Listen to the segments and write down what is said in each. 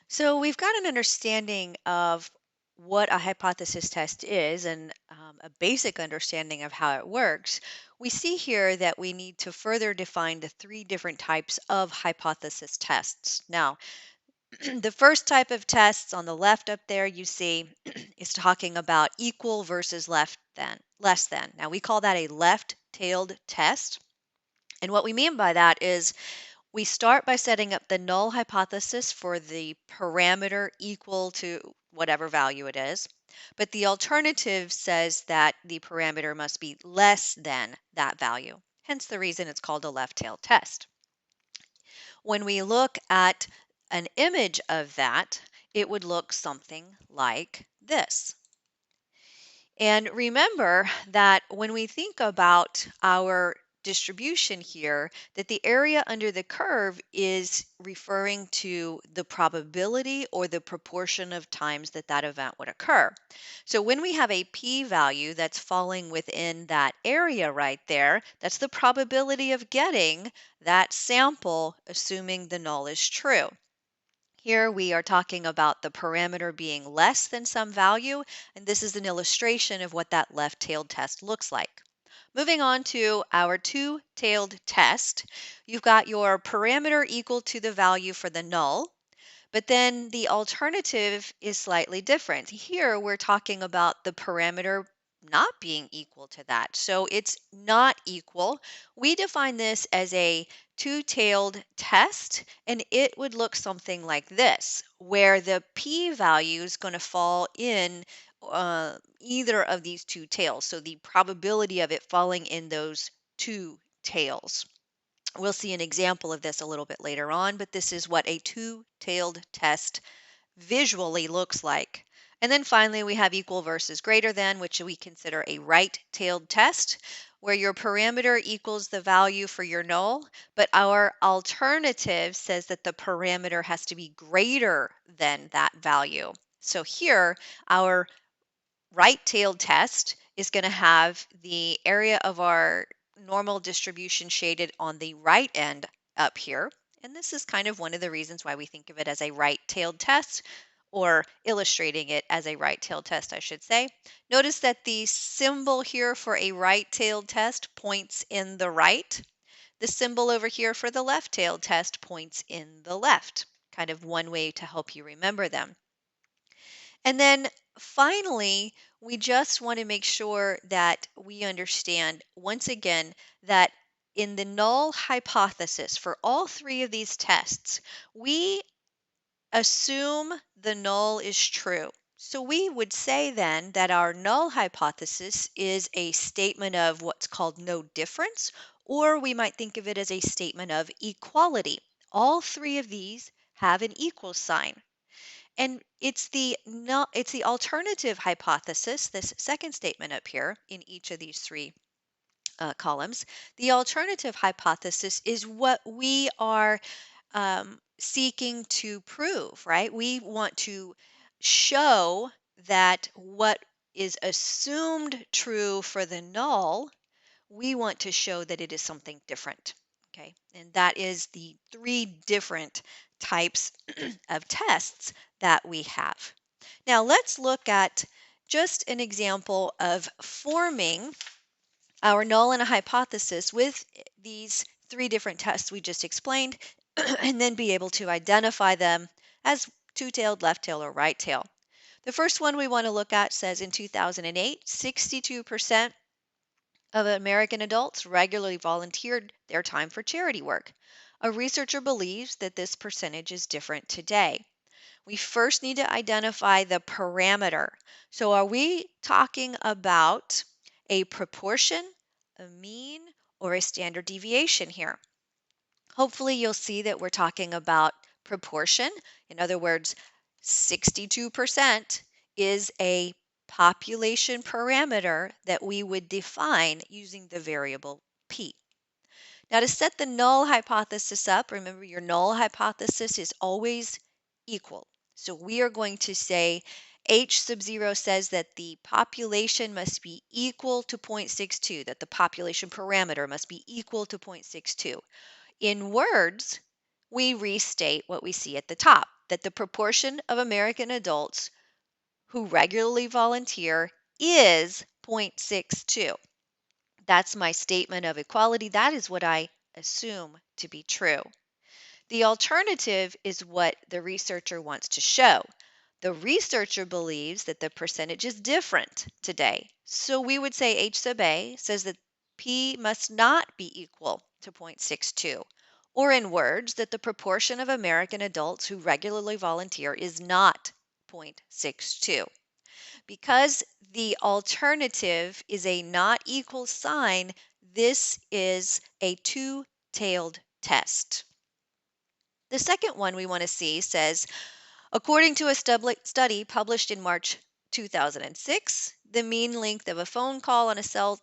So we've got an understanding of what a hypothesis test is and a basic understanding of how it works. We see here that we need to further define the three different types of hypothesis tests. Now, the first type of tests on the left up there you see is talking about equal versus less than. Now, we call that a left-tailed test. And what we mean by that is we start by setting up the null hypothesis for the parameter equal to whatever value it is. But the alternative says that the parameter must be less than that value. Hence the reason it's called a left-tailed test. When we look at an image of that, it would look something like this. And remember that when we think about our distribution here, that the area under the curve is referring to the probability or the proportion of times that that event would occur. So when we have a p-value that's falling within that area right there, that's the probability of getting that sample, assuming the null is true. Here we are talking about the parameter being less than some value, and this is an illustration of what that left-tailed test looks like. Moving on to our two-tailed test, you've got your parameter equal to the value for the null, but then the alternative is slightly different. Here we're talking about the parameter not being equal to that. So it's not equal. We define this as a two-tailed test, and it would look something like this, where the p-value is going to fall in either of these two tails. So the probability of it falling in those two tails. We'll see an example of this a little bit later on, but this is what a two-tailed test visually looks like. And then finally, we have equal versus greater than, which we consider a right-tailed test, where your parameter equals the value for your null, but our alternative says that the parameter has to be greater than that value. So here, our right-tailed test is going to have the area of our normal distribution shaded on the right end up here. And this is kind of one of the reasons why we think of it as a right-tailed test, or illustrating it as a right-tailed test, I should say. Notice that the symbol here for a right-tailed test points in the right. The symbol over here for the left-tailed test points in the left. Kind of one way to help you remember them. And then finally, we just want to make sure that we understand once again that in the null hypothesis for all three of these tests, we assume the null is true. So we would say then that our null hypothesis is a statement of what's called no difference, or we might think of it as a statement of equality. All three of these have an equal sign. And it's the no, it's the alternative hypothesis, this second statement up here in each of these three columns. The alternative hypothesis is what we are seeking to prove, right? We want to show that what is assumed true for the null, we want to show that it is something different. Okay, and that is the three different types of tests that we have. Now let's look at just an example of forming our null and a hypothesis with these three different tests we just explained, and then be able to identify them as two-tailed, left-tailed, or right-tailed. The first one we want to look at says in 2008, 62% of American adults regularly volunteered their time for charity work. A researcher believes that this percentage is different today. We first need to identify the parameter. So are we talking about a proportion, a mean, or a standard deviation here? Hopefully you'll see that we're talking about proportion. In other words, 62% is a population parameter that we would define using the variable p. Now to set the null hypothesis up, remember your null hypothesis is always equal. So we are going to say H sub 0 says that the population must be equal to 0.62, that the population parameter must be equal to 0.62. In words, we restate what we see at the top. that the proportion of American adults who regularly volunteer is 0.62. That's my statement of equality. That is what I assume to be true. The alternative is what the researcher wants to show. The researcher believes that the percentage is different today. So we would say H sub A says that P must not be equal to 0.62, or in words, that the proportion of American adults who regularly volunteer is not 0.62. Because the alternative is a not equal sign, this is a two-tailed test. The second one we want to see says, according to a study published in March 2006, the mean length of a phone call on a cell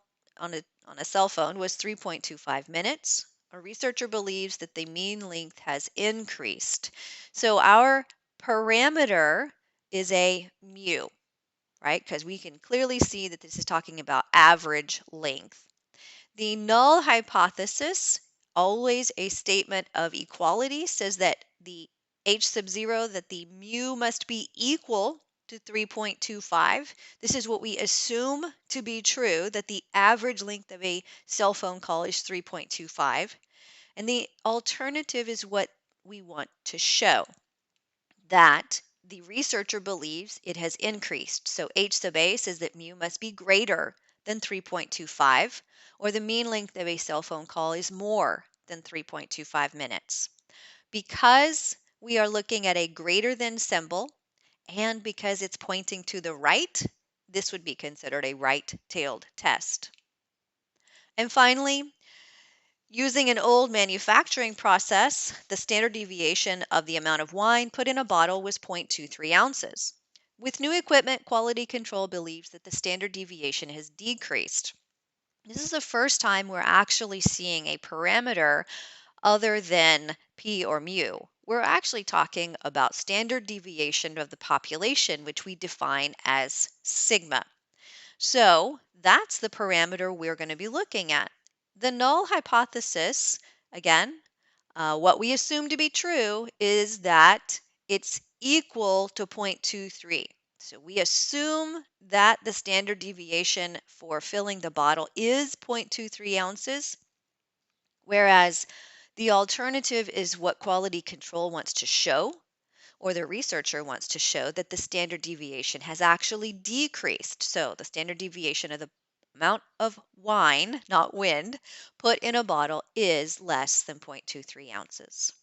phone was 3.25 minutes. A researcher believes that the mean length has increased. So our parameter is a mu, right? Because we can clearly see that this is talking about average length. The null hypothesis, always a statement of equality, says that the H sub 0, that the mu must be equal to 3.25. This is what we assume to be true, that the average length of a cell phone call is 3.25. And the alternative is what we want to show, that the researcher believes it has increased. So H sub A says that mu must be greater than 3.25, or the mean length of a cell phone call is more than 3.25 minutes. Because we are looking at a greater than symbol, and because it's pointing to the right, this would be considered a right-tailed test. And finally, using an old manufacturing process, the standard deviation of the amount of wine put in a bottle was 0.23 ounces. With new equipment, quality control believes that the standard deviation has decreased. This is the first time we're actually seeing a parameter other than P or mu. We're actually talking about standard deviation of the population, which we define as sigma. So that's the parameter we're going to be looking at. The null hypothesis, again, what we assume to be true is that it's equal to 0.23. So we assume that the standard deviation for filling the bottle is 0.23 ounces, whereas the alternative is what quality control wants to show, or the researcher wants to show, that the standard deviation has actually decreased. So the standard deviation of the amount of wine, not wind, put in a bottle is less than 0.23 ounces.